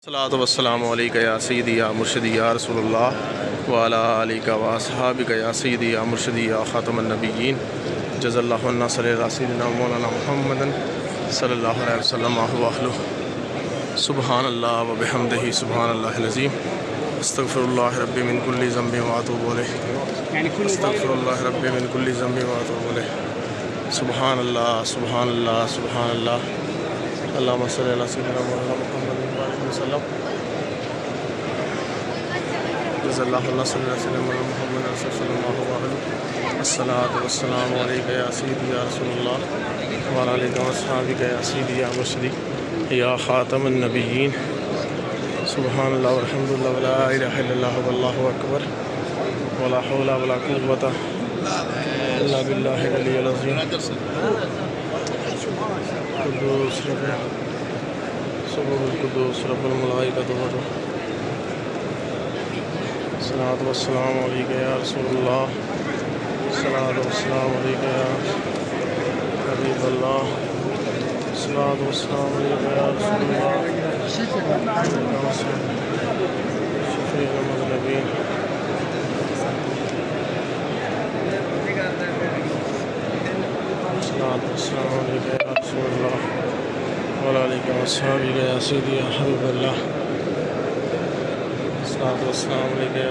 الصلاۃ والسلام علیکہ یا سیدی یا مرشدی یا رسول اللہ وعلی آلہ و اصحابہ یا سیدی یا مرشدی یا خاتم النبیین جزا اللہ عنا صلی اللہ سیدنا مولانا محمد صلی اللہ علیہ وسلم وآلہ سبحان اللہ و بحمدہ سبحان اللہ العظیم استغفر اللہ ربی من کل ذنب واتوب الیہ استغفر اللہ ربی من کل ذنب واتوب الیہ سبحان اللہ سبحان اللہ سبحان اللہ اللہم صلی اللہ سیدنا مولانا محمد وسلم جزا اللہ علیہ وسلم محمد صلی اللہ علیہ وسلم الصلاۃ والسلام علیکہ یا سیدی یا رسول اللہ وعلی آلہ و اصحابہ یا سیدی یا مرشدی یا خاتم النبیین سبحان اللہ والحمد للہ ولا الہ الا اللہ واللہ اکبر ولا حول ولا قوۃ الا باللہ العلی العظیم قدوس سبح القدوس رب الملائکۃ والروح الصلاۃ والسلام علیکہ یا رسول اللہ الصلاۃ والسلام علیکہ یا حبیب اللہ الصلاۃ والسلام علیکہ یا رسول اللہ شفیع المذنبین الصلاۃ والسلام علیکہ یا رسول اللہ وعلی آلہ و اصحابہ یا سیدی یا حبیب اللہ الصلاۃ والسلام علیکہ